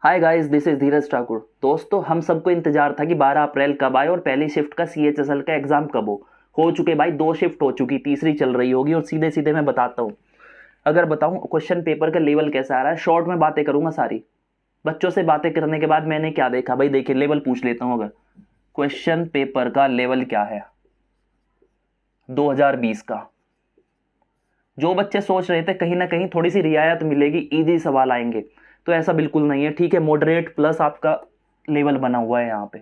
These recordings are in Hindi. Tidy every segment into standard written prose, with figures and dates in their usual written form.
हाय गाइस, दिस इज धीरज ठाकुर। दोस्तों, हम सबको इंतजार था कि 12 अप्रैल कब आए और पहली शिफ्ट का CHSL का एग्जाम कब हो चुके भाई। 2 शिफ्ट हो चुकी, तीसरी चल रही होगी। और सीधे सीधे मैं बताता हूँ, अगर बताऊँ क्वेश्चन पेपर का लेवल कैसा आ रहा है। शॉर्ट में बातें करूंगा सारी। बच्चों से बातें करने के बाद मैंने क्या देखा भाई, देखिए लेवल पूछ लेता हूँ। अगर क्वेश्चन पेपर का लेवल क्या है 2020 का, जो बच्चे सोच रहे थे कहीं ना कहीं थोड़ी सी रियायत मिलेगी, इजी सवाल आएंगे, तो ऐसा बिल्कुल नहीं है। ठीक है, मॉडरेट प्लस आपका लेवल बना हुआ है यहाँ पे,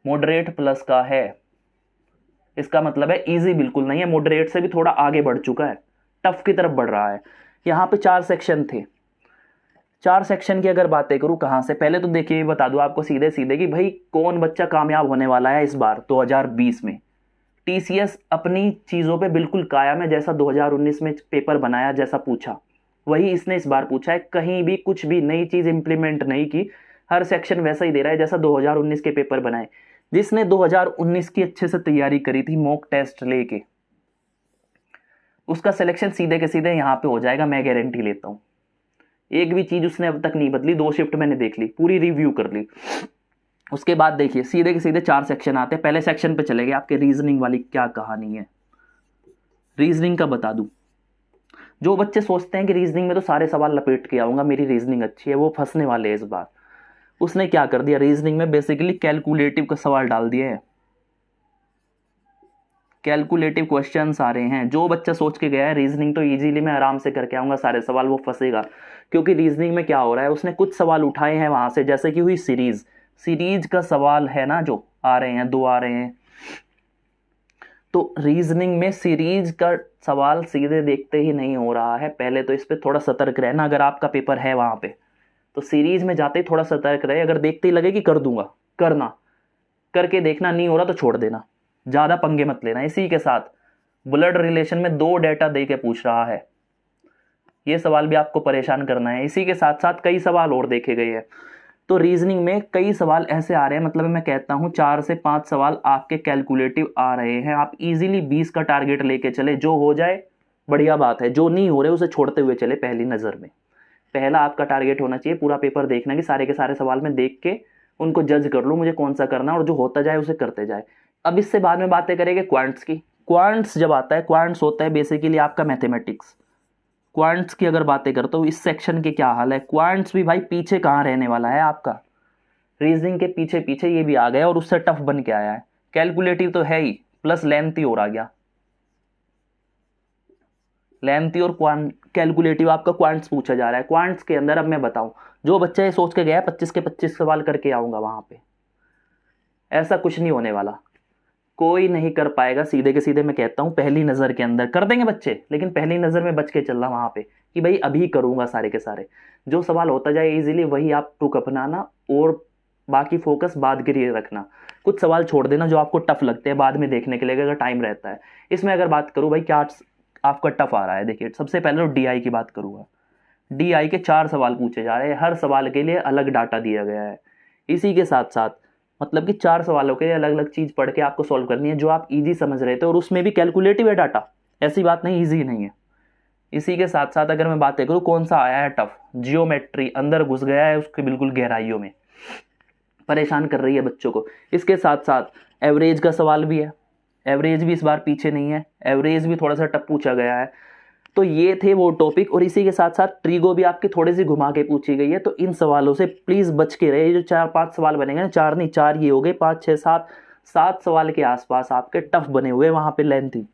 मॉडरेट प्लस का है। इसका मतलब है इजी बिल्कुल नहीं है, मॉडरेट से भी थोड़ा आगे बढ़ चुका है, टफ की तरफ बढ़ रहा है। यहाँ पे 4 सेक्शन थे। 4 सेक्शन की अगर बातें करूं कहां से, पहले तो देखिए ये बता दूं आपको सीधे सीधे कि भाई कौन बच्चा कामयाब होने वाला है इस बार 2020 में। TCS अपनी चीजों पे बिल्कुल कायम है। जैसा 2019 में पेपर बनाया, जैसा पूछा वही इसने इस बार पूछा है। कहीं भी कुछ भी नई चीज इंप्लीमेंट नहीं की, हर सेक्शन वैसा ही दे रहा है जैसा 2019 के पेपर बनाए। जिसने 2019 की अच्छे से तैयारी करी थी मॉक टेस्ट लेके, उसका सिलेक्शन सीधे के सीधे यहाँ पे हो जाएगा, मैं गारंटी लेता हूँ। एक भी चीज उसने अब तक नहीं बदली। 2 शिफ्ट मैंने देख ली, पूरी रिव्यू कर ली। उसके बाद देखिए सीधे के सीधे 4 सेक्शन आते हैं। पहले सेक्शन पे चले गए, आपके रीजनिंग वाली क्या कहानी है। रीजनिंग का बता दूं, जो बच्चे सोचते हैं कि रीजनिंग में तो सारे सवाल लपेट के आऊंगा, मेरी रीजनिंग अच्छी है, वो फंसने वाले हैं इस बार। उसने क्या कर दिया, रीजनिंग में बेसिकली कैलकुलेटिव का सवाल डाल दिए हैं। कैलकुलेटिव क्वेश्चंस आ रहे हैं। जो बच्चा सोच के गया है रीजनिंग तो इजीली मैं आराम से करके आऊंगा सारे सवाल, वो फंसेगा। क्योंकि रीजनिंग में क्या हो रहा है, उसने कुछ सवाल उठाए हैं वहां से, जैसे कि हुई सीरीज। सीरीज का सवाल है ना, जो आ रहे हैं 2 आ रहे हैं। तो रीजनिंग में सीरीज का सवाल सीधे देखते ही नहीं हो रहा है। पहले तो इस पे थोड़ा सतर्क रहना, अगर आपका पेपर है वहां पे तो सीरीज में जाते ही थोड़ा सतर्क रहे। अगर देखते ही लगे कि कर दूंगा, करना, करके देखना, नहीं हो रहा तो छोड़ देना, ज्यादा पंगे मत लेना। इसी के साथ ब्लड रिलेशन में 2 डेटा दे के पूछ रहा है, ये सवाल भी आपको परेशान करना है। इसी के साथ साथ कई सवाल और देखे गए हैं। तो रीजनिंग में कई सवाल ऐसे आ रहे हैं, मतलब मैं कहता हूं 4 से 5 सवाल आपके कैलकुलेटिव आ रहे हैं। आप इजीली 20 का टारगेट लेके चले, जो हो जाए बढ़िया बात है, जो नहीं हो रहे उसे छोड़ते हुए चले। पहली नजर में पहला आपका टारगेट होना चाहिए पूरा पेपर देखना, कि सारे के सारे सवाल में देख के उनको जज कर लूँ मुझे कौन सा करना है, और जो होता जाए उसे करते जाए। अब इससे बाद में बातें करेंगे क्वांट्स की। क्वांट्स जब आता है, क्वांट्स होता है बेसिकली आपका मैथमेटिक्स। क्वांट्स की अगर बातें करता हूँ, इस सेक्शन के क्या हाल है। क्वांट्स भी भाई पीछे कहाँ रहने वाला है आपका, रीजनिंग के पीछे पीछे ये भी आ गया और उससे टफ बन के आया है। कैलकुलेटिव तो है ही, प्लस लेंथी और आ गया। लेंथी और कैलकुलेटिव आपका क्वांट्स पूछा जा रहा है। क्वांट्स के अंदर अब मैं बताऊं, जो बच्चा ये सोच के गया 25 के 25 सवाल करके आऊंगा वहां पे, ऐसा कुछ नहीं होने वाला। कोई नहीं कर पाएगा। सीधे के सीधे मैं कहता हूं, पहली नजर के अंदर कर देंगे बच्चे, लेकिन पहली नजर में बच के चलना वहां पे कि भाई अभी करूंगा सारे के सारे। जो सवाल होता जाए इजीली वही आप टुक अपनाना, और बाकी फोकस बाद के लिए रखना। कुछ सवाल छोड़ देना जो आपको टफ लगते हैं, बाद में देखने के लिए अगर टाइम रहता है। इसमें अगर बात करूं भाई क्या आपका टफ आ रहा है, देखिए सबसे पहले तो DI की बात करूंगा। DI के 4 सवाल पूछे जा रहे हैं, हर सवाल के लिए अलग डाटा दिया गया है। इसी के साथ साथ मतलब कि 4 सवालों के लिए अलग अलग चीज पढ़ के आपको सॉल्व करनी है, जो आप इजी समझ रहे थे, और उसमें भी कैलकुलेटिव है डाटा, ऐसी बात नहीं इजी नहीं है। इसी के साथ साथ अगर मैं बातें करूं कौन सा आया है टफ, जियोमेट्री अंदर घुस गया है उसके बिल्कुल गहराइयों में, परेशान कर रही है बच्चों को। इसके साथ साथ एवरेज का सवाल भी है, एवरेज भी इस बार पीछे नहीं है, एवरेज भी थोड़ा सा टफ पूछा गया है। तो ये थे वो टॉपिक, और इसी के साथ साथ ट्रीगो भी आपकी थोड़ी सी घुमा के पूछी गई है। तो इन सवालों से प्लीज बच के रहे। ये जो 4-5 सवाल बनेंगे ना, 4 नहीं 4 ये हो गए, 5 6 7 7 सवाल के आसपास आपके टफ बने हुए वहां पे लेंथी।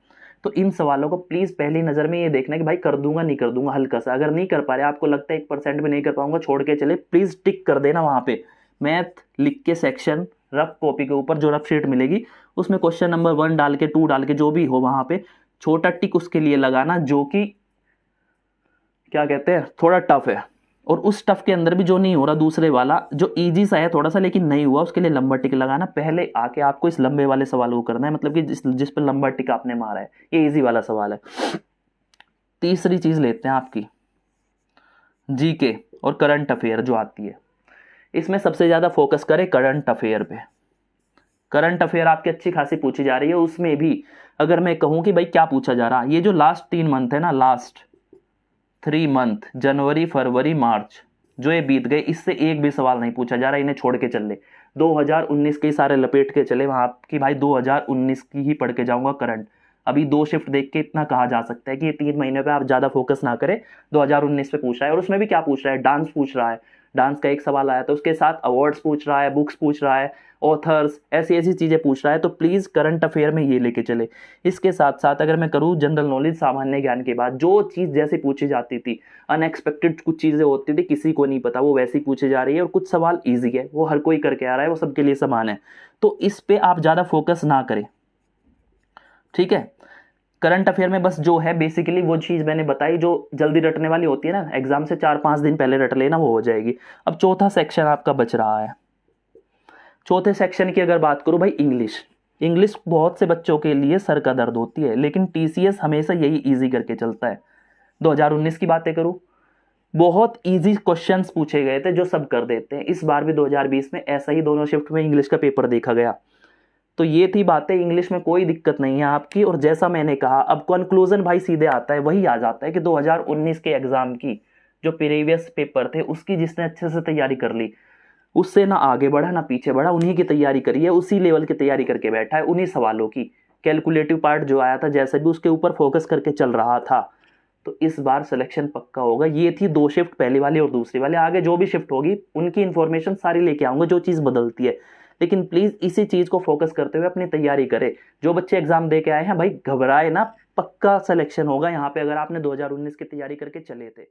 तो इन सवालों को प्लीज पहली नजर में ये देखना कि भाई कर दूंगा नहीं कर दूंगा, हल्का सा। अगर नहीं कर पा रहे, आपको लगता है 1% भी नहीं कर पाऊंगा, छोड़ के चले, प्लीज टिक कर देना वहां पे मैथ लिख के सेक्शन रफ कॉपी के ऊपर, जो रफ शीट मिलेगी उसमें क्वेश्चन नंबर 1 डाल के 2 डाल के जो भी हो वहां पे छोटा टिक उसके लिए लगाना, जो कि क्या कहते हैं थोड़ा टफ है। और उस टफ के अंदर भी जो नहीं हो रहा, दूसरे वाला जो इजी सा है थोड़ा सा लेकिन नहीं हुआ, उसके लिए लंबा टिक लगाना। पहले आके आपको इस लंबे वाले सवाल को करना है, मतलब कि जिस पर लंबा टिक आपने मारा है, ये इजी वाला सवाल है। तीसरी चीज लेते हैं आपकी GK और करंट अफेयर जो आती है। इसमें सबसे ज्यादा फोकस करें करंट अफेयर पे। करंट अफेयर आपकी अच्छी खासी पूछी जा रही है। उसमें भी अगर मैं कहूं कि भाई क्या पूछा जा रहा है, ये जो लास्ट 3 मंथ है ना, लास्ट 3 मंथ, जनवरी फरवरी मार्च, जो ये बीत गए, इससे एक भी सवाल नहीं पूछा जा रहा, इन्हें छोड़ के चल ले। 2019 के सारे लपेट के चले वहां की भाई, 2019 की ही पढ़ के जाऊंगा करंट। अभी 2 शिफ्ट देख के इतना कहा जा सकता है कि ये 3 महीने पे आप ज्यादा फोकस ना करें, 2019 पे पूछ रहा है। और उसमें भी क्या पूछ रहा है, डांस पूछ रहा है, डांस का एक सवाल आया था, उसके साथ अवार्ड्स पूछ रहा है, बुक्स पूछ रहा है, ऑथर्स, ऐसी ऐसी चीजें पूछ रहा है। तो प्लीज करंट अफेयर में ये लेके चले। इसके साथ साथ अगर मैं करूँ जनरल नॉलेज, सामान्य ज्ञान के बाद जो चीज जैसे पूछी जाती थी, अनएक्सपेक्टेड कुछ चीजें होती थी, किसी को नहीं पता, वो वैसी पूछी जा रही है। और कुछ सवाल ईजी है, वो हर कोई करके आ रहा है, वो सबके लिए समान है। तो इस पे आप ज्यादा फोकस ना करें, ठीक है। करंट अफेयर में बस जो है बेसिकली वो चीज मैंने बताई, जो जल्दी रटने वाली होती है ना, एग्जाम से 4-5 दिन पहले रट लेना, वो हो जाएगी। अब चौथा सेक्शन आपका बच रहा है। चौथे सेक्शन की अगर बात करूं भाई, इंग्लिश। इंग्लिश बहुत से बच्चों के लिए सर का दर्द होती है, लेकिन टीसीएस हमेशा यही इजी करके चलता है। 2019 की बातें करूं, बहुत इजी क्वेश्चंस पूछे गए थे जो सब कर देते हैं। इस बार भी 2020 में ऐसा ही दोनों शिफ्ट में इंग्लिश का पेपर देखा गया। तो ये थी बातें, इंग्लिश में कोई दिक्कत नहीं है आपकी। और जैसा मैंने कहा, अब कंक्लूजन भाई सीधे आता है, वही आ जाता है कि 2019 के एग्जाम की जो प्रीवियस पेपर थे, उसकी जिसने अच्छे से तैयारी कर ली, उससे ना आगे बढ़ा ना पीछे बढ़ा, उन्हीं की तैयारी करी है, उसी लेवल की तैयारी करके बैठा है, उन्हीं सवालों की। कैलकुलेटिव पार्ट जो आया था जैसे भी, उसके ऊपर फोकस करके चल रहा था। तो इस बार सिलेक्शन पक्का होगा। ये थी 2 शिफ्ट, पहली वाली और दूसरी वाली। आगे जो भी शिफ्ट होगी उनकी इंफॉर्मेशन सारी लेके आऊंगा, जो चीज़ बदलती है। लेकिन प्लीज इसी चीज को फोकस करते हुए अपनी तैयारी करें। जो बच्चे एग्जाम दे के आए हैं भाई, घबराए ना, पक्का सिलेक्शन होगा यहाँ पे, अगर आपने 2019 की तैयारी करके चले थे।